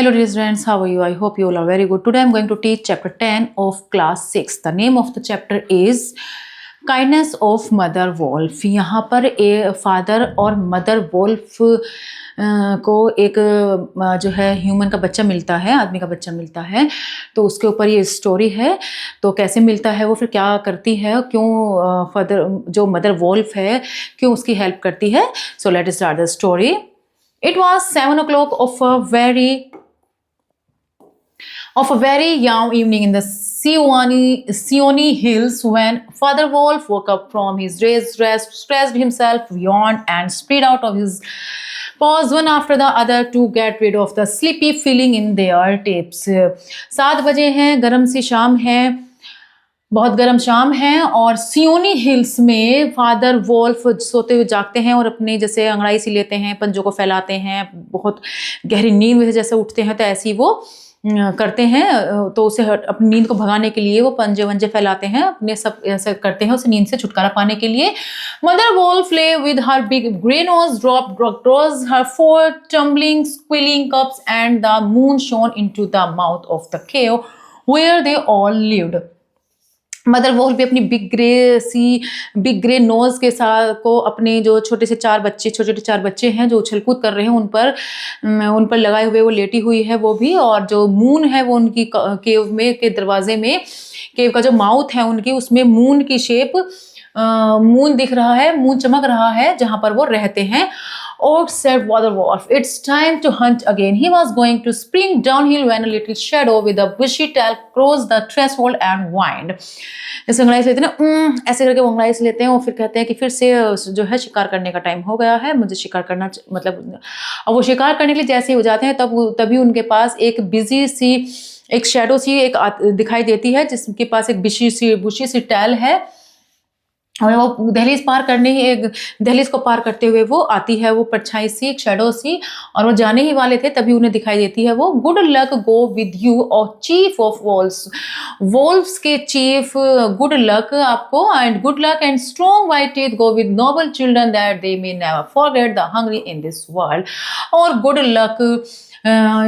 Hello dear students, how are you? I hope you all are very good. Today I am going to teach chapter 10 of class 6. The name of the chapter is Kindness of Mother Wolf. यहाँ पर a father और mother Wolff को एक जो है human का बच्चा मिलता है, आदमी का बच्चा मिलता है, तो उसके ऊपर ये स्टोरी है। तो कैसे मिलता है वो, फिर क्या करती है, क्यों फादर जो मदर वोल्फ है क्यों उसकी हेल्प करती है। So let us start the story. It was 7 o'clock of a very young evening in the Seoni Hills when Father Wolf woke up from his day's rest, stretched himself, yawned, and spread out of his paws one after the other to get rid of the sleepy feeling in their tips. 7 बजे हैं, गर्म सी शाम है, बहुत गर्म शाम है और सियोनी हिल्स में फादर वोल्फ सोते हुए जागते हैं और अपने जैसे अंगड़ाई सी लेते हैं, पंजों को फैलाते हैं, बहुत गहरी नींद में जैसे उठते हैं तो ऐसी वो करते हैं। तो उसे अपनी नींद को भगाने के लिए वो पंजे वंजे फैलाते हैं, अपने सब ऐसे करते हैं उसे नींद से छुटकारा पाने के लिए। Mother wolf lay with her big grey nose dropped across her 4 tumbling squealing cups and the moon shone into the mouth of the cave where they all lived. Mother wolf भी अपनी बिग ग्रे नोज के साथ को अपने जो छोटे छोटे 4 बच्चे हैं जो उछल कूद कर रहे हैं उन पर लगाए हुए वो लेटी हुई है वो भी, और जो मून है वो उनकी केव में के दरवाजे में, केव का जो माउथ है उनकी, उसमें मून की शेप, मून दिख रहा है, मून चमक रहा है जहां पर वो रहते हैं. Oh, said Father Wolf, it's time to hunt again. He was going to spring downhill when a little shadow with a bushy tail crossed the threshold and whined. जैसे अंगड़ाई से लेते हैं ना, ऐसे करके वो अंगड़ाई से लेते हैं और फिर कहते हैं कि फिर से जो है शिकार करने का टाइम हो गया है, मुझे शिकार करना मतलब। और वो शिकार करने के लिए जैसे ही हो जाते हैं तभी उनके पास एक बिजी सी, एक शैडो सी एक दिखाई देती है जिसके पास एक बुशी सी टैल है और वो दहलीज को पार करते हुए वो आती है, वो परछाई सी, एक शैडो सी, और वो जाने ही वाले थे तभी उन्हें दिखाई देती है वो. Good luck go with you और चीफ ऑफ वोल्फ्स के चीफ, गुड लक आपको, and good luck and strong white teeth go with noble children that they may never forget the hungry in this world. और good luck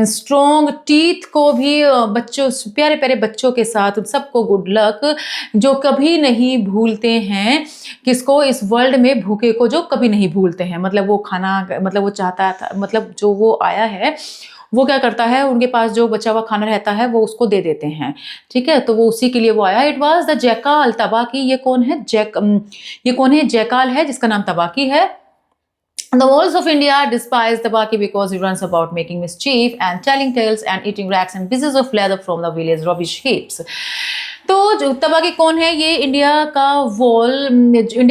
strong teeth को भी बच्चों, प्यारे प्यारे बच्चों के साथ सबको गुड लक, जो कभी नहीं भूलते हैं किसको, इस वर्ल्ड में भूखे को जो कभी नहीं भूलते हैं. मतलब वो खाना, मतलब वो चाहता था, मतलब जो वो आया है वो क्या करता है, उनके पास जो बचा हुआ खाना रहता है वो उसको दे देते हैं. ठीक है, तो वो उसी के लिए वो आया. It was the jackal तबाकी. ये कौन है? जैकाल है जिसका नाम तबाकी है. The wolves of India despise Tabaki because he runs about making mischief and telling tales and eating rags and pieces of leather from the village rubbish heaps. तो जो तबाकी कौन है? ये इंडिया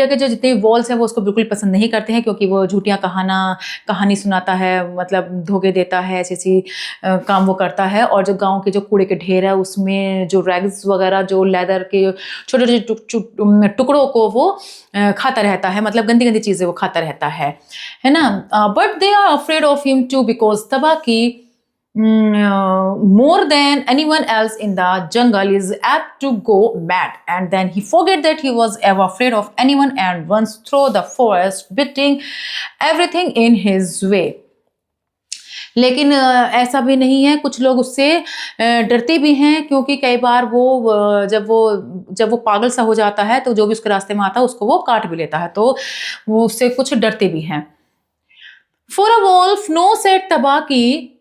के जो जितने वॉल्स हैं वो उसको बिल्कुल पसंद नहीं करते हैं क्योंकि वो झूठियाँ कहानी सुनाता है, मतलब धोखे देता है, ऐसी काम वो करता है. और जो गांव के जो कूड़े के ढेर है उसमें जो रैग्स वगैरह, जो लेदर के छोटे छोटे टुकड़ों को वो खाता रहता है, मतलब गंदी गंदी चीज़ें वो खाता रहता है ना. But they are afraid of him too because Tabaqui more than anyone else in the jungle is apt to go mad, and then he forget that he was ever afraid of anyone and runs through the forest beating everything in his way. लेकिन ऐसा भी नहीं है, कुछ लोग उससे डरते भी हैं क्योंकि कई बार जब वो पागल सा हो जाता है तो जो भी उसके रास्ते में आता है उसको वो काट भी लेता है, तो वो उससे कुछ डरते भी हैं. For a wolf, no said Tabaqui,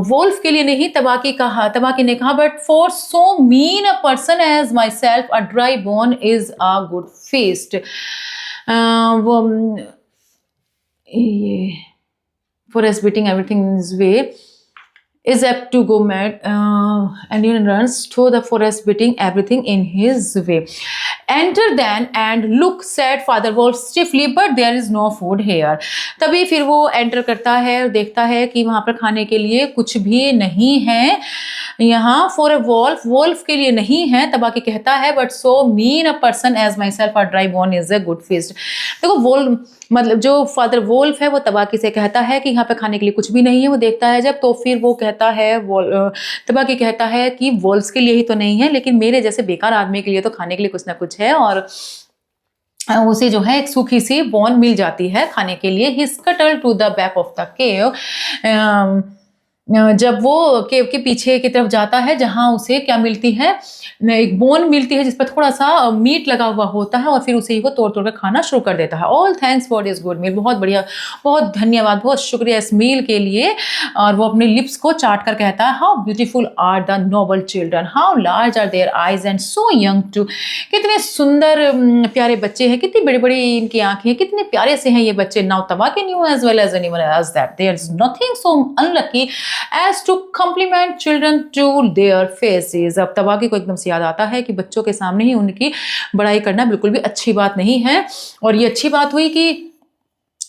wolf के लिए नहीं तबाकी ने कहा, but for so mean a person as myself a dry bone is a good feast. Forest beating everything in his way is apt to go mad, and he runs through the forest beating everything in his way. Enter then and look, said Father Wolf stiffly, but there is no food here. तभी फिर वो enter करता है और देखता है कि वहाँ पर खाने के लिए कुछ भी नहीं है यहाँ. फॉर अ वोल्फ के लिए नहीं है, तबाकी कहता है, but so mean a person as myself a dry bone is a good feast. देखो मतलब जो फादर वोल्फ है वो तबाकी से कहता है कि यहाँ पे खाने के लिए कुछ भी नहीं है. वो देखता है जब, तो फिर वो कहता है, तबाकी कहता है कि वोल्फ्स के लिए ही तो नहीं है लेकिन मेरे जैसे बेकार आदमी के लिए तो खाने के लिए कुछ ना कुछ है. और उसे जो है एक सूखी सी बोन मिल जाती है खाने के लिए. He scuttle to the back of the cave. जब वो केव के पीछे की तरफ जाता है जहाँ उसे क्या मिलती है, एक बोन मिलती है जिस पर थोड़ा-सा मीट लगा हुआ होता है और फिर उसे वो तोड़-तोड़ कर खाना शुरू कर देता है। All thanks for this good meal, बहुत बढ़िया, बहुत धन्यवाद, बहुत शुक्रिया इस मील के लिए। और वो अपने लिप्स को चाट कर कहता है, how beautiful are the noble children, how large are their eyes and so young too. कितने सुंदर प्यारे बच्चे हैं, कितनी बड़ी-बड़ी इनकी आँखें हैं, कितने प्यारे से हैं ये बच्चे। Now Tabaqui knew as well as anyone else that there is nothing so unlucky as to compliment children to their faces। अब तबाकी को एकदम से याद आता है कि बच्चों के सामने ही उनकी बड़ाई करना बिल्कुल भी अच्छी बात नहीं है। और ये अच्छी बात हुई कि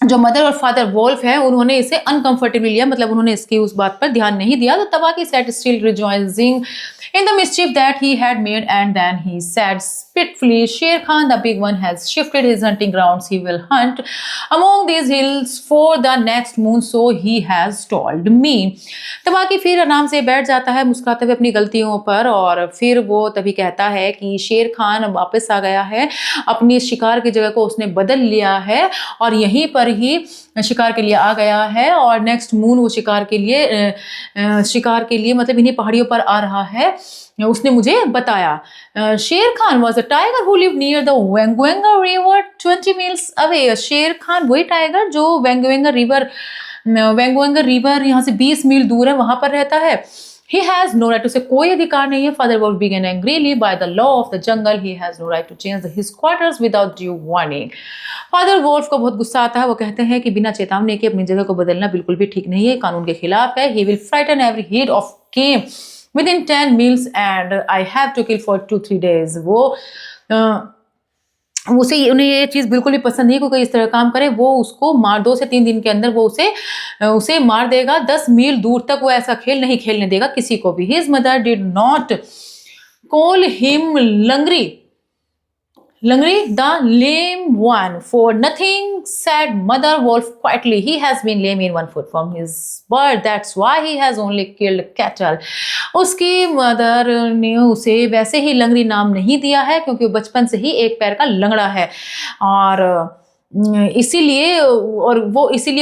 जो मदर और फादर वोल्फ है उन्होंने इसे अनकंफर्टेबली लिया, मतलब उन्होंने इसकी उस बात पर ध्यान नहीं दिया। तो तबाकी set still rejoicing in the mischief that he had made, and then he said spitefully, Sher Khan the big one has shifted his hunting grounds. He will hunt among these hills for the next moon, so he has told me। तबाकी फिर आराम से बैठ जाता है मुस्कुराते हुए अपनी गलतियों पर, और फिर वो तभी कहता है कि शेर खान वापस आ गया है, अपनी शिकार की जगह को उसने बदल लिया है और यहीं पर ही शिकार के लिए आ गया है, और नेक्स्ट मून वो शिकार के लिए मतलब इन्हीं पहाड़ियों पर आ रहा है, उसने मुझे बताया। Shere Khan was a tiger who live near the Waingunga river 20 miles away. Shere Khan वही टाइगर जो वेंगवेंगा रिवर यहाँ से 20 मील दूर है, वहां पर रहता है। He has no right, उसे कोई अधिकार नहीं है। Father Wolf began angrily, by the law of the jungle, he has no right to change his quarters without due warning। Father Wolf को बहुत गुस्सा आता है, वो कहते हैं कि बिना चेतावनी के अपनी जगह को बदलना बिल्कुल भी ठीक नहीं है, कानून के खिलाफ है। He will frighten every head of game within 10 meals and I have to kill for 2-3 days। उन्हें ये चीज़ बिल्कुल भी पसंद नहीं कि कोई इस तरह काम करे। वो उसको 2 से 3 दिन के अंदर वो उसे मार देगा। 10 मील दूर तक वो ऐसा खेल नहीं खेलने देगा किसी को भी। His mother did not call him Langri the lame one for nothing, said Mother Wolf quietly। He has been lame in one foot from his birth, that's why he has only killed cattle। उसकी mother ने उसे वैसे ही लंगड़ी नाम नहीं दिया है क्योंकि वो बचपन से ही एक पैर का लंगड़ा है, और इसीलिए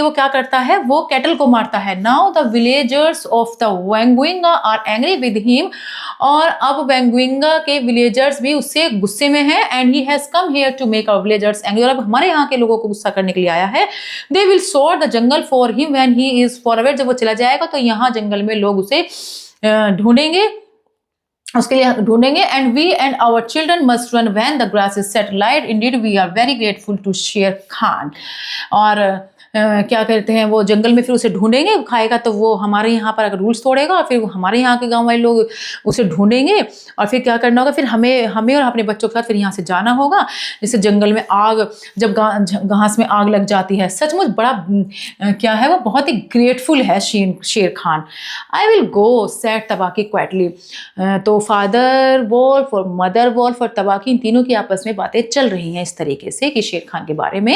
वो क्या करता है, वो कैटल को मारता है। Now the villagers of the Waingunga are angry with him, और अब वेंगुइंगा के विलेजर्स भी उससे गुस्से में हैं। And he has come here to make our villagers angry, और अब हमारे यहाँ के लोगों को गुस्सा करने के लिए आया है। दे विल सोर the jungle for him when he is for away, जब वो चला जाएगा तो यहाँ जंगल में लोग उसे उसके लिए ढूंढेंगे। And we and our children must run when the grass is set light, indeed we are very grateful to Shere Khan. और क्या कहते हैं, वो जंगल में फिर उसे ढूंढेंगे, खाएगा तो वो हमारे यहाँ पर अगर रूल्स तोड़ेगा, और फिर हमारे यहाँ के गांव वाले लोग उसे ढूंढेंगे, और फिर क्या करना होगा, फिर हमें और अपने बच्चों के साथ फिर यहाँ से जाना होगा। जैसे जंगल में आग, जब घास में आग लग जाती है, सचमुच बड़ा क्या है, वो बहुत ही ग्रेटफुल है शेर Khan. I will go, said तबाकी quietly. तो फादर वोल्फ और मदर वोल्फ और तबाकी, इन तीनों की आपस में बातें चल रही हैं इस तरीके से कि शेर खान के बारे में।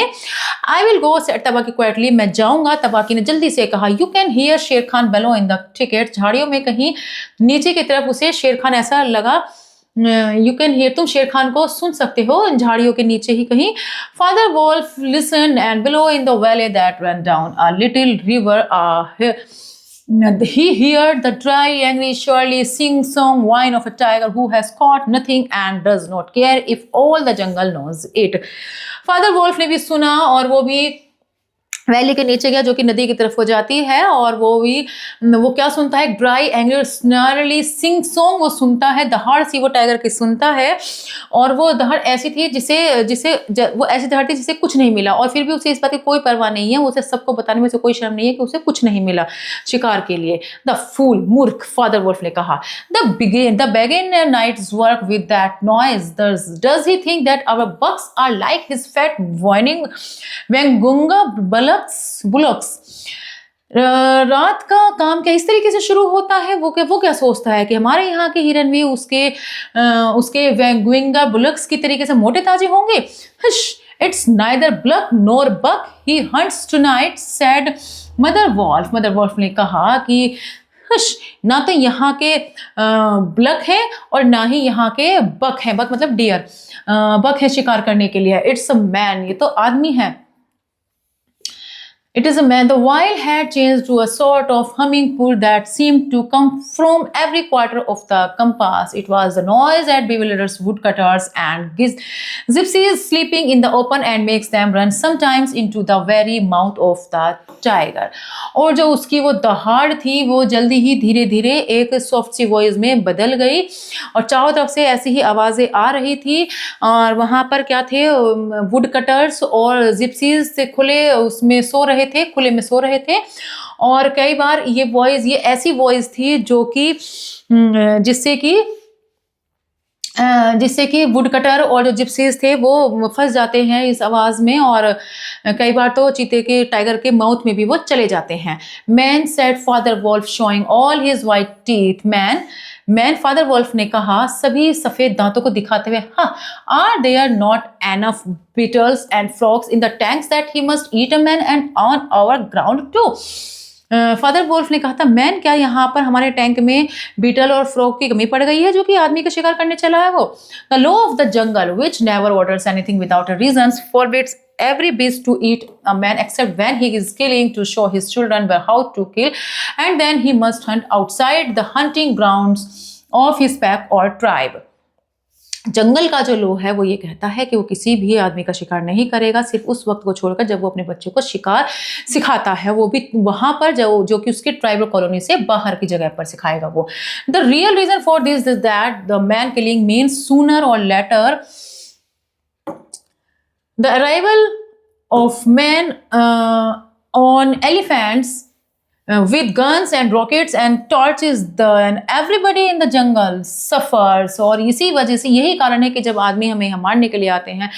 I will go, said तबाकी quietly, मैं जाऊंगा, तबाकी ने जल्दी से कहा। यू कैन हियर शेर खान बेलो इन द थिकेट, झाड़ियों में कहीं नीचे की तरफ उसे शेर खान ऐसा लगा, यू कैन हियर, तुम शेर खान को सुन सकते हो झाड़ियों के नीचे ही कहीं। Father wolf listen and below in the valley that run down a little river, he heard the dry, angry, surely sing-song whine of a tiger who has caught nothing and does not care if all the jungle knows it। Father wolf ने भी सुना, और वो भी valley के नीचे गया जो कि नदी की तरफ हो जाती है, और वो क्या सुनता है, ड्राई एंग्री स्नर्ली सिंग सॉन्ग वो सुनता है। दहाड़ सी वो टाइगर की सुनता है, और वो दहाड़ ऐसी थी वो ऐसी दहाड़ थी जिसे कुछ नहीं मिला, और फिर भी उसे इस बात की कोई परवाह नहीं है, उसे सबको बताने में से कोई शर्म नहीं है कि उसे कुछ नहीं मिला शिकार के लिए। द फूल, मूर्ख, फादर वोल्फ ने कहा। The begin night's work with that noise, does he think that our bucks are like his fat whining Wengunga bullocks. रात का काम क्या इस तरीके से शुरू होता है, वो क्या सोचता है कि हमारे यहाँ के हिरन भी उसके वेंगुइंगा बुलक्स की तरीके से मोटे ताजे होंगे। It's neither bullock nor buck, he hunts tonight, said mother wolf. Mother wolf ने कहा कि ना तो यहाँ के ब्लक है और ना ही यहाँ के बक है। बक मतलब डियर, बक है शिकार करने के लिए। इट्स अ मैन, ये तो आदमी है। It is a man. The wild had changed to a sort of humming pool that seemed to come from every quarter of the compass. It was the noise that bewilders woodcutters and gypsies sleeping in the open and makes them run sometimes into the very mouth of the tiger. और जो उसकी वो दहाड़ थी वो जल्दी ही धीरे धीरे एक सॉफ्ट सी वॉइस में बदल गई और चारों तरफ से ऐसी ही आवाज़ें आ रही थी। और वहाँ पर क्या थे, वुड कटर्स और जिप्सीज से खुले उसमें सो रहे थे, खुले में सो रहे थे। और कई बार ये वॉइस, ये ऐसी वॉइस थी जो कि जिससे कि वुड कटर और जो जिप्सीज थे वो फंस जाते हैं इस आवाज़ में और कई बार तो चीते के, टाइगर के माउथ में भी वो चले जाते हैं। Man said father wolf showing all his white teeth. Man father wolf ने कहा सभी सफ़ेद दांतों को दिखाते हुए, हाँ, are there not enough beetles and frogs in the tanks that he must eat a man and on our ground too. Father wolf ने कहा था, मैन, क्या यहाँ पर हमारे टैंक में बीटल और फ्रॉग की कमी पड़ गई है जो कि आदमी का शिकार करने चला है वो। The law of the jungle which never orders anything without a reason forbids every beast to eat a man except when he is killing to show his children how to kill, and then he must hunt outside the hunting grounds of his pack or tribe. जंगल का जो law है वो ये कहता है कि वो किसी भी आदमी का शिकार नहीं करेगा, सिर्फ उस वक्त को छोड़कर जब वो अपने बच्चों को शिकार सिखाता है, वो भी वहां पर जो कि उसके ट्राइबल कॉलोनी से बाहर की जगह पर सिखाएगा वो। The real reason for this is that the man killing means sooner or later the arrival of men on elephants with guns and rockets and torches, and everybody in the jungle suffers। और इसी वजह से यही कारण है कि जब आदमी हमें यहाँ मारने के लिए आते हैं,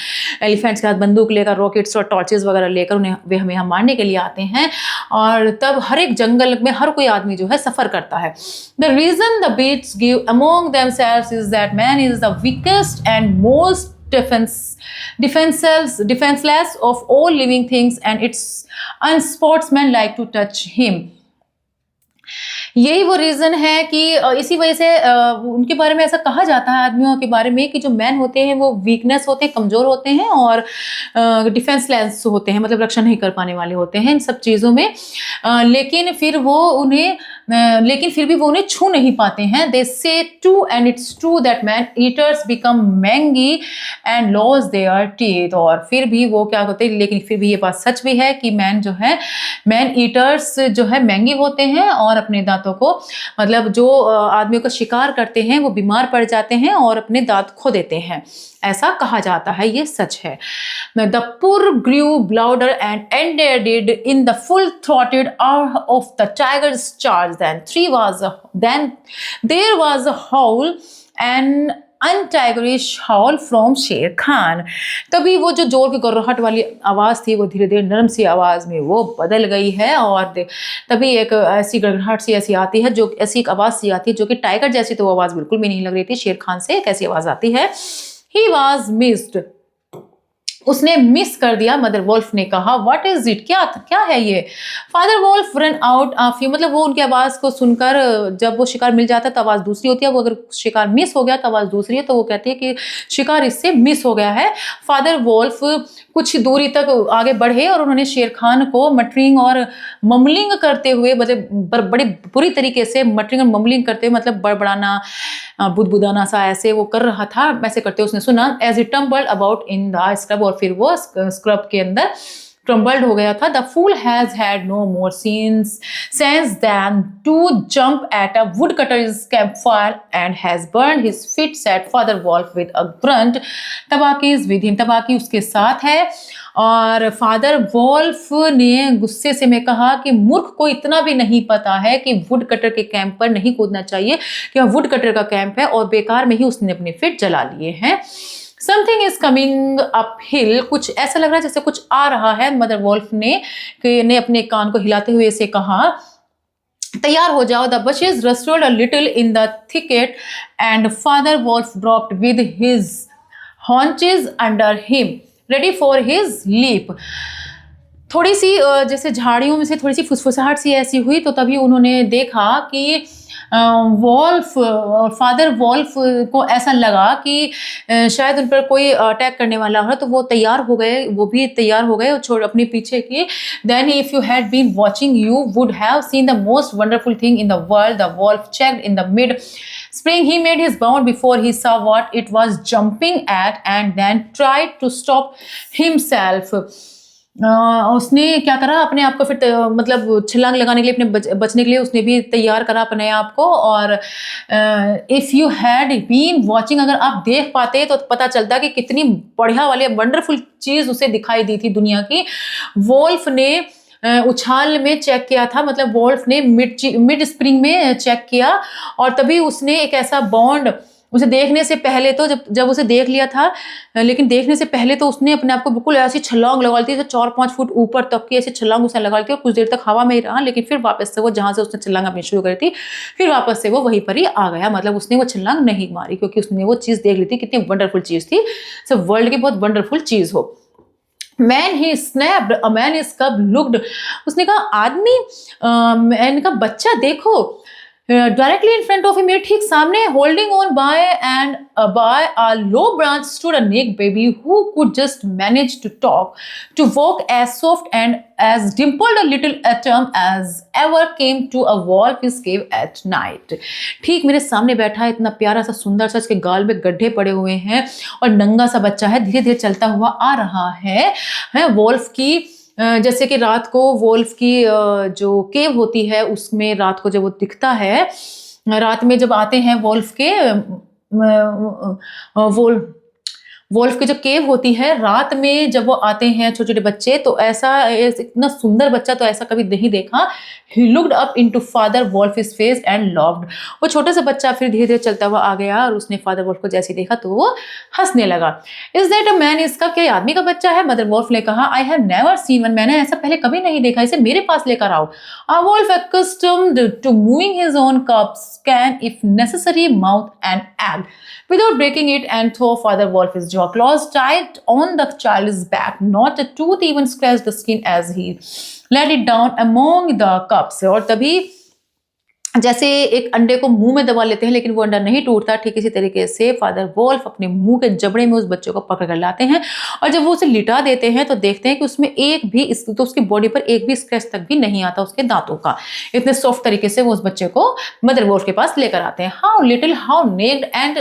एलिफेंट्स के साथ बंदूक लेकर, रॉकेट्स और टॉर्चेस वगैरह लेकर वे हमें यहाँ मारने के लिए आते हैं, और तब हर एक जंगल में हर कोई आदमी जो है सफ़र करता है। The reason the beasts give among themselves is that man is the weakest and most defenseless of all living things, and its unsportsmanlike to touch him। यही वो रीज़न है कि इसी वजह से उनके बारे में ऐसा कहा जाता है, आदमियों के बारे में, कि जो मैन होते हैं वो वीकनेस होते हैं, कमज़ोर होते हैं और डिफेंसलेस होते हैं, मतलब रक्षा नहीं कर पाने वाले होते हैं इन सब चीज़ों में। लेकिन फिर भी वो उन्हें छू नहीं पाते हैं। They say too and it's true that man eaters become mangy and lose their teeth. और फिर भी वो क्या होते हैं, लेकिन फिर भी ये बात सच भी है कि मैन ईटर्स जो है महंगी होते हैं और अपने दांतों को, मतलब जो आदमियों का शिकार करते हैं वो बीमार पड़ जाते हैं और अपने दांत खो देते हैं, ऐसा कहा जाता है, ये सच है। द पुर ग्रू louder and ended in the full-throated hour of the tiger's charge. Then there was a howl and untigerish howl from शेर खान। तभी वो जो जोर की गर्राहट वाली आवाज़ थी वो धीरे धीरे नरम सी आवाज़ में वो बदल गई है, और तभी एक ऐसी गर्राहट सी ऐसी आती है, जो ऐसी एक आवाज़ सी आती है जो कि टाइगर जैसी तो वो आवाज़ बिल्कुल भी नहीं लग रही थी। शेर खान से एक ऐसी आवाज़ आती है, ही वॉज मिस्ड, उसने मिस कर दिया। मदर वोल्फ ने कहा, व्हाट इज इट, क्या है ये। Father wolf run out of you, मतलब वो उनकी आवाज़ को सुनकर, जब वो शिकार मिल जाता है तो आवाज़ दूसरी होती है, वो अगर शिकार मिस हो गया तो आवाज़ दूसरी है, तो वो कहती है कि शिकार इससे मिस हो गया है। फादर वोल्फ कुछ दूरी तक आगे बढ़े और उन्होंने शेर खान को मटरिंग और ममलिंग करते हुए, मतलब बड़ी बुरी तरीके से मटरिंग और ममलिंग करते हुए, मतलब बड़बड़ाना, बुदबुदाना सा ऐसे वो कर रहा था, ऐसे करते उसने सुना। As it tumbled about in the scrub, और फिर वो स्क्रब के अंदर ट्रम्बल्ड हो गया था। The fool has had no more sense than to jump at a woodcutter's campfire and has burn his feet, said father wolf with a grunt. Tabaqui is with him, Tabaqui उसके साथ है। और father wolf ने गुस्से से में कहा कि मूर्ख को इतना भी नहीं पता है कि वुड कटर के कैंप पर नहीं कूदना चाहिए, कि वुड कटर का कैंप है, और बेकार में ही उसने अपने फीट जला लिए हैं। Something is coming up hill, कुछ ऐसा लग रहा है जैसे कुछ आ रहा है। मदर वोल्फ ने अपने कान को हिलाते हुए इसे कहा, तैयार हो जाओ। The bushes rustled a little in the thicket and Father Wolf dropped with his haunches under him, ready for his leap। थोड़ी सी जैसे झाड़ियों में से थोड़ी सी फुसफुसाहट सी ऐसी हुई, तो तभी उन्होंने देखा कि वॉल्फ और फादर वॉल्फ को ऐसा लगा कि शायद उन पर कोई अटैक करने वाला है, तो वो तैयार हो गए, वो भी तैयार हो गए और छोड़ अपने पीछे की। Then if you had been watching you would have seen the most wonderful thing in the world. The wolf checked in the mid spring. He made his bound before he saw what it was jumping at and then tried to stop himself. उसने क्या करा, अपने आप को फिर मतलब छलांग लगाने के लिए, अपने बचने के लिए उसने भी तैयार करा अपने आप को। और if you had been watching, अगर आप देख पाते तो पता चलता कि कितनी बढ़िया वाली वंडरफुल चीज़ उसे दिखाई दी थी दुनिया की। वोल्फ ने उछाल में चेक किया था, मतलब वोल्फ ने मिड स्प्रिंग में चेक किया और तभी उसने एक ऐसा बॉन्ड, उसे देखने से पहले तो जब उसे देख लिया था, लेकिन देखने से पहले तो उसने अपने आप को बिल्कुल ऐसी छलांग लगा ली थी, 4-5 फुट ऊपर तक की ऐसी छलांग उसने लगा ली थी और कुछ देर तक हवा में ही रहा, लेकिन फिर वापस से वो जहाँ से उसने छलांग अपनी शुरू करी थी फिर वापस से वो वहीं पर ही आ गया। मतलब उसने वो छलांग नहीं मारी क्योंकि उसने वो चीज़ देख ली थी, कितनी वंडरफुल चीज़ थी, सब वर्ल्ड की बहुत वंडरफुल चीज़ हो। Man he snapped, a man's cub looked, उसने कहा आदमी, मैन का बच्चा देखो, directly in front of him, ठीक सामने, holding on by and by a low branch stood a naked baby who could just manage to talk, to walk as soft and as dimpled a little atom as ever came to a wolf's cave at night. ठीक मेरे सामने बैठा है इतना प्यारा सा सुंदर सा, इसके गाल में गड्ढे पड़े हुए हैं और नंगा सा बच्चा है, धीरे धीरे चलता हुआ आ रहा है वोल्फ की, जैसे कि रात को वोल्फ की जो केव होती है उसमें रात को जब वो दिखता है, रात में जब आते हैं वोल्फ के वोल्फ की जो केव होती है, रात में जब वो आते हैं छोटे छोटे बच्चे, तो ऐसा इतना सुंदर बच्चा तो ऐसा कभी नहीं देखा। He looked up into Father Wolf's face and laughed. वो छोटा सा बच्चा फिर धीरे धीरे चलता हुआ आ गया और उसने फादर वोल्फ को जैसे देखा तो वो हंसने लगा। Is that a man? इसका क्या आदमी का बच्चा है? मदर वोल्फ ने कहा I have never seen one. मैंने ऐसा पहले कभी नहीं देखा, इसे मेरे पास लेकर आओ। A wolf accustomed to moving his own cubs can if necessary mouth an egg without breaking it and throw Father Wolf's jaw claws tight on the child's back. Not a tooth even scratched the skin as he let it down among the cups. और तभी जैसे एक अंडे को मुंह में दबा लेते हैं लेकिन वो अंडा नहीं टूटता, ठीक इसी तरीके से फादर वोल्फ अपने मुंह के जबड़े में उस बच्चे को पकड़ कर लाते हैं और जब वो उसे लिटा देते हैं तो देखते हैं कि उसमें एक भी तो उसकी बॉडी पर एक भी स्क्रैच तक भी नहीं आता उसके दांतों का। इतने सॉफ्ट तरीके से वो उस बच्चे को मदर वोल्फ के पास लेकर आते हैं। How little, how naked and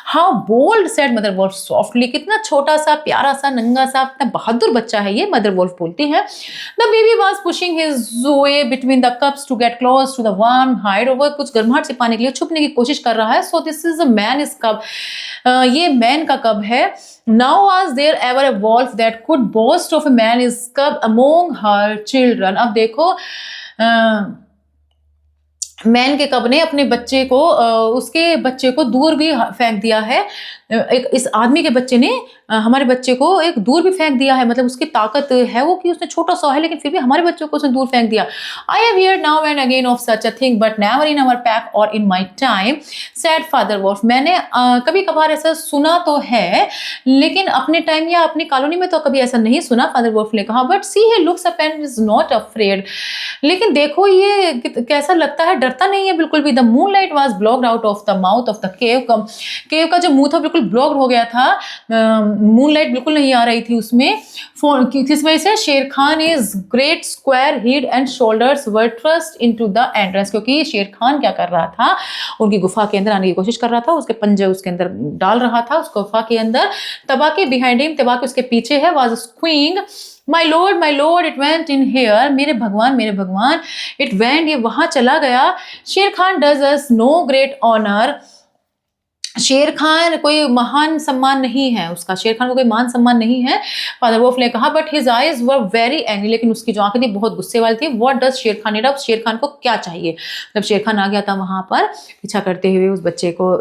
how bold said mother wolf softly, कितना छोटा सा प्यारा सा नंगा सा इतना बहादुर बच्चा है ये, मदर वोल्फ बोलती है। The baby was pushing his way between the cubs to get close to the warm hide, वो कुछ गर्माहट छिपाने के लिए छुपने की कोशिश कर रहा है। So this is a man's cub, ये मैन का कब है। Now was there ever a wolf that could boast of a man's cub among her children. अब देखो मैन के कब ने अपने बच्चे को उसके बच्चे को दूर भी फेंक दिया है। एक इस आदमी के बच्चे ने हमारे बच्चे को एक दूर भी फेंक दिया है, मतलब उसकी ताकत है वो कि उसने छोटा सा है लेकिन फिर भी हमारे बच्चों को उसने दूर फेंक दिया। I have heard now and again of such a thing but never in our pack or in my time said Father Wolf. मैंने कभी कभार ऐसा सुना तो है लेकिन अपने टाइम या अपनी कॉलोनी में तो कभी ऐसा नहीं सुना, फादर वोल्फ ने कहा। But see he looks up and is not afraid, लेकिन देखो ये कैसा लगता है, डरता नहीं है बिल्कुल भी। The moonlight was blocked out of the mouth of the cave, cave का जो मुंह था बिल्कुल ब्लॉक्ड हो गया था, मूनलाइट बिल्कुल नहीं आ रही थी उसमें। किस वजह से? शेर Khan is great square head and shoulders were thrust into the entrance, क्योंकि शेर खान क्या कर रहा था, उनकी गुफा के अंदर आने की कोशिश कर रहा था, उसके पंजे उसके अंदर डाल रहा था उस गुफा के अंदर। तबाके बिहाइंड हिम, तबाके उसके पीछे है, was स्क्वीइंग my lord it went in here, मेरे भगवान it went, ये वहां चला गया। शेर Khan does us no great honor, शेर खान कोई महान सम्मान नहीं है उसका, शेर खान को कोई मान सम्मान नहीं है, फादर वोल्फ ने कहा। But his eyes were very angry, लेकिन उसकी जो आंखें थी बहुत गुस्से वाली थी। व्हाट डज शेर खान नीड, अब शेर खान को क्या चाहिए? जब शेर खान आ गया था वहां पर पीछा करते हुए उस बच्चे को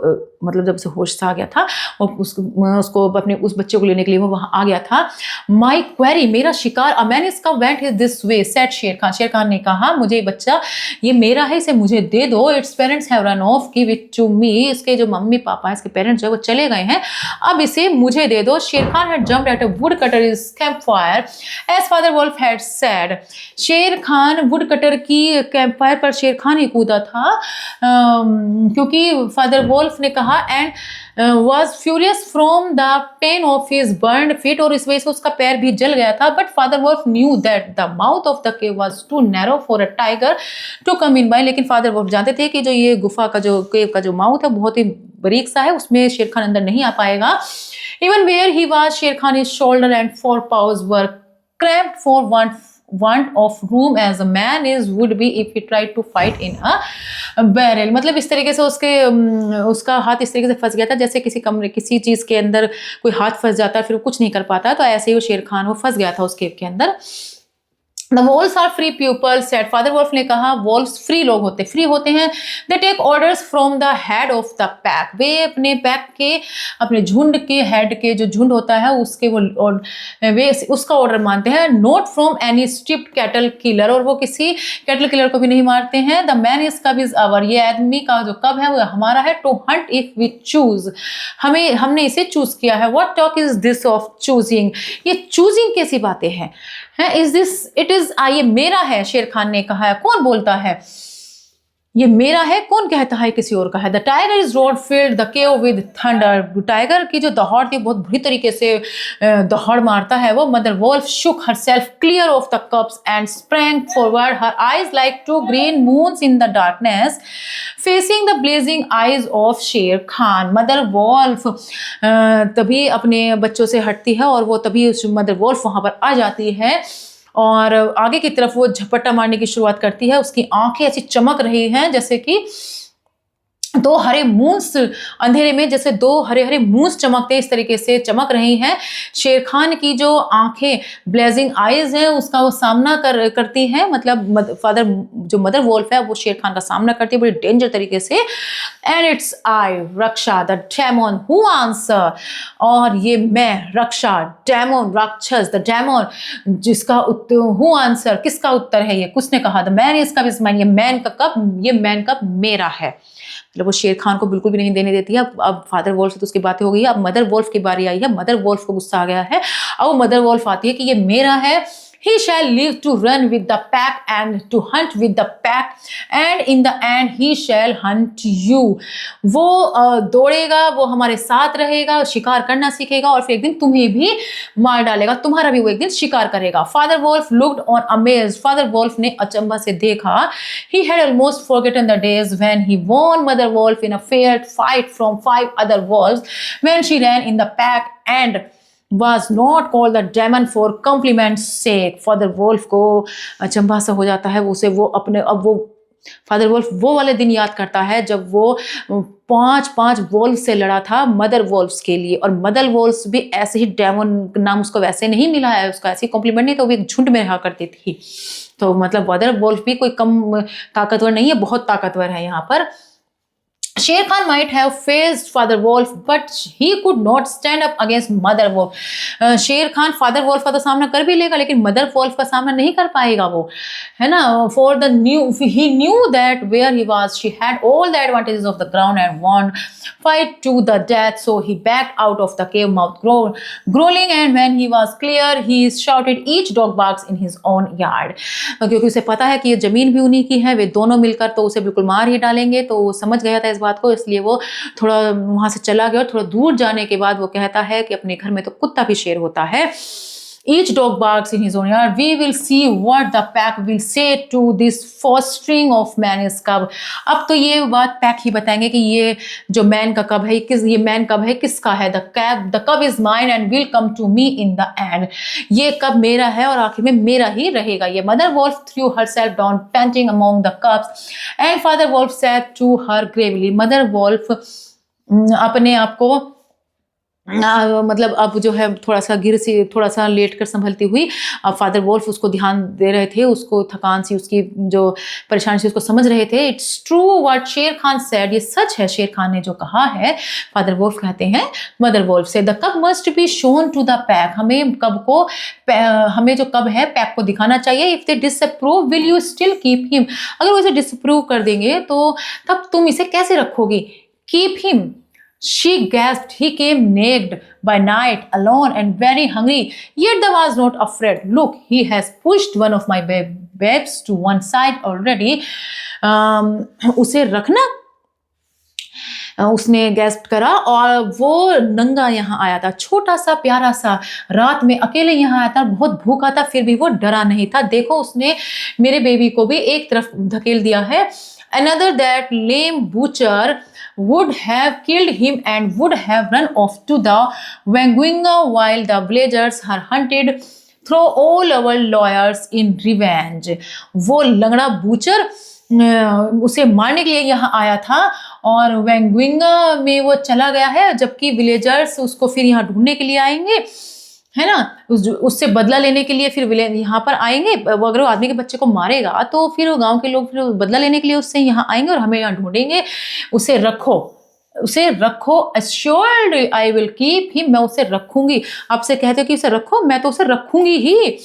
मतलब जब से होश आ गया था और उसको अपने उस बच्चे को लेने के लिए वो वहां आ गया था। माई क्वेरी, मेरा शिकार, मैंने इसका वेंट दिस वे, सेट शेर खान, शेर खान ने कहा मुझे बच्चा ये मेरा है, इसे मुझे दे दो। Its parents have run off, give it to me, इसके जो मम्मी पापा हैं, इसके पेरेंट्स जो वो चले गए हैं, अब इसे मुझे दे दो। Shere Khan had jumped at a woodcutter's campfire as father wolf had said. Shere Khan woodcutter की कैंप फायर पर शेर खान ही कूदा था क्योंकि फादर वुल्फ ने कहा, and was furious from the pain of his burned feet, और इस वजह से उसका पैर भी जल गया था। But Father Wolf knew that the mouth of the cave was too narrow for a tiger to come in by, लेकिन Father Wolf जानते थे कि जो ये गुफा का जो केव का जो माउथ है बहुत ही बारीक सा है, उसमें शेर खान अंदर नहीं आ पाएगा। Even where he was, शेर Khan his shoulder and forepaws were cramped for want of room as a man is would be if he tried to fight in a barrel। मतलब इस तरीके से उसका हाथ इस तरीके से फंस गया था जैसे किसी कमरे, किसी चीज के अंदर कोई हाथ फंस जाता है फिर वो कुछ नहीं कर पाता, तो ऐसे ही वो शेर खान वो फंस गया था उस केव के अंदर। The wolves are free pupils, said Father Wolf ने कहा wolves फ्री लोग होते, फ्री होते हैं। They take orders from the head of the pack, वे अपने पैक के, अपने झुंड के हेड के, जो झुंड होता है उसके वे उसका ऑर्डर मानते हैं। Not from any stripped cattle killer, और वो किसी कैटल किलर को भी नहीं मारते हैं। The man is cub is our, ये आदमी का जो कब है वो हमारा है। To hunt if we choose, हमने इसे चूज किया है। What talk is this of choosing, ये चूजिंग कैसी बातें हैं? इज दिस इट इज, ये मेरा है, शेर खान ने कहा है। कौन बोलता है ये मेरा है, कौन कहता है किसी और का है? The tiger is road field the cave with thunder, tiger की जो दहाड़ थी बहुत बुरी तरीके से दहाड़ मारता है वो। Mother wolf shook herself clear of the cubs and sprang forward, her eyes like two green moons in the darkness facing the blazing eyes of Shere Khan. Mother Wolff तभी अपने बच्चों से हटती है और वो तभी उस मदर वोल्फ वहां पर आ जाती है और आगे की तरफ वो झपट्टा मारने की शुरुआत करती है। उसकी आंखें ऐसी चमक रही हैं जैसे कि दो हरे मूंस अंधेरे में, जैसे दो हरे हरे मूंस चमकते इस तरीके से चमक रही हैं। शेर खान की जो आंखें ब्लेजिंग आईज हैं उसका वो सामना करती हैं, मतलब जो मदर वोल्फ है वो शेर खान का सामना करती है बड़ी डेंजर तरीके से। And it's I Raksha the demon who answer, और ये मैं रक्षा, डेमन राक्षस, द डेमन जिसका हु आंसर, किसका उत्तर है ये? किसने कहा? द मैन इज कब इज माइन, ये मैन का कब, ये मैन कब मेरा है। मतलब वो शेर खान को बिल्कुल भी नहीं देने देती है। अब फादर वोल्फ से तो उसकी बातें हो गई है, अब मदर वोल्फ की बारी आई है। मदर वोल्फ को गुस्सा आ गया है। अब मदर वोल्फ आती है कि ये मेरा है। He shall live to run with the pack and to hunt with the pack and in the end he shall hunt you। वो दौड़ेगा, वो हमारे साथ रहेगा, शिकार करना सीखेगा और फिर एक दिन तुम्हें भी मार डालेगा, तुम्हारा भी वो एक दिन शिकार करेगा। Father wolf looked on amazed, father wolf ने अचंभा से देखा। He had almost forgotten the days when he won mother wolf in a fair fight from 5 other wolves when she ran in the pack and was not called the demon for compliment's sake। Father wolf को अचंभा सा हो जाता है, उसे वो अपने, अब वो फादर वोल्फ वो वाले दिन याद करता है जब वो 5 वोल्फ से लड़ा था मदर वोल्फ्स के लिए, और मदर वोल्फ्स भी ऐसे ही, डेमन नाम उसको वैसे नहीं मिला है, उसका ऐसी कॉम्प्लीमेंट नहीं, तो वो एक झुंड में रहा करती थी। तो मतलब मदर वोल्फ भी कोई कम ताकतवर नहीं है, बहुत ताकतवर है यहाँ पर। Sher Khan might have faced Father Wolf, but he could not stand up against Mother Wolf। शेर खान फादर वोल्फ का तो सामना कर भी लेगा लेकिन मदर वोल्फ का सामना नहीं कर पाएगा वो, है ना। For the he knew that where he was she had all the advantages of the ground and won fight to the death, so he backed out of the cave mouth growling, and when he was clear he shouted each dog barks in his own yard। क्योंकि उसे पता है कि ये जमीन भी उन्हीं की है, वे दोनों मिलकर तो उसे बिल्कुल मार ही डालेंगे, तो वो समझ गया था इस बात को, इसलिए वो थोड़ा वहां से चला गया। और थोड़ा दूर जाने के बाद वो कहता है कि अपने घर में तो कुत्ता भी शेर होता है। Each dog barks in his own yard. We will see what the pack will say to this fostering of man is cub। अब तो ये बात पैक ही बताएंगे कि ये जो मैन का कब है, ये मैन कब है, किसका है। The cub is mine and will come to me in the end। ये कब मेरा है और आखिर में मेरा ही रहेगा। ये mother wolf threw herself down panting among the cubs and father wolf said to her gravely। mother wolf अपने आप को मतलब अब जो है थोड़ा सा लेट कर संभलती हुई अब फादर वोल्फ उसको ध्यान दे रहे थे, उसको थकान सी, उसकी जो परेशानी सी उसको समझ रहे थे। इट्स ट्रू व्हाट शेर खान सेड, ये सच है शेर खान ने जो कहा है। फादर वोल्फ कहते हैं, मदर वोल्फ से, the cub must be shown to the pack, हमें जो कब है पैक को दिखाना चाहिए। If they disapprove will you still keep him, अगर वो इसे डिसअप्रूव कर देंगे तो तब तुम इसे कैसे रखोगी। Keep him, she gasped. He came naked by night, alone and very hungry. Yet I was not afraid. Look, he has pushed one of my babes to one side already. उसे रखना, उसने गैस्प करा और वो नंगा यहाँ आया था, छोटा सा प्यारा सा, रात में अकेले यहाँ आया था, बहुत भूखा था, फिर भी वो डरा नहीं था। देखो उसने मेरे बेबी को भी एक तरफ धकेल दिया है। Another that lame butcher would have killed him and would have run off to the Wangwinga while the villagers are hunted through all our lawyers in revenge. वो लंगड़ा बूचर उसे मारने के लिए यहाँ आया था और वेंगविंगा में वो चला गया है, जबकि विलेजर्स उसको फिर यहाँ ढूंढने के लिए आएंगे, है ना, उससे बदला लेने के लिए फिर यहाँ पर आएंगे। अगर वो आदमी के बच्चे को मारेगा तो फिर वो गांव के लोग फिर बदला लेने के लिए उससे यहाँ आएंगे और हमें यहाँ ढूंढेंगे। उसे रखो, assured I will keep him, मैं उसे रखूंगी। आपसे कहते हो कि उसे रखो, मैं तो उसे रखूंगी ही।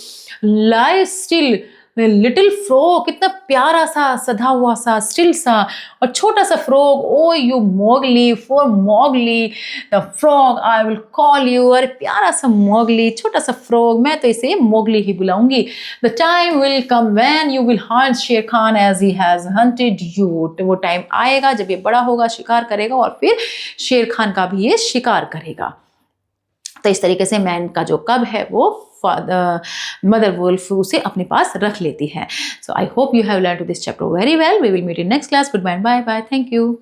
lie still लिटिल फ्रॉग, कितना प्यारा सा सधा हुआ सा स्टिल सा और छोटा सा frog. Oh you Mowgli, for Mowgli the frog I will call you, अरे प्यारा सा मोगली, छोटा सा फ्रॉग, मैं तो इसे मोगली ही बुलाऊंगी। The time will come when you will hunt Shere Khan as he has hunted you, वो टाइम आएगा जब ये बड़ा होगा, शिकार करेगा और फिर शेर खान का भी ये शिकार करेगा। तो इस तरीके से मैन का जो कब है वो मदर वुल्फ उसे अपने पास रख लेती है। So I hope you have learn to this chapter very well. We will meet in next class. Good bye, bye bye, thank you.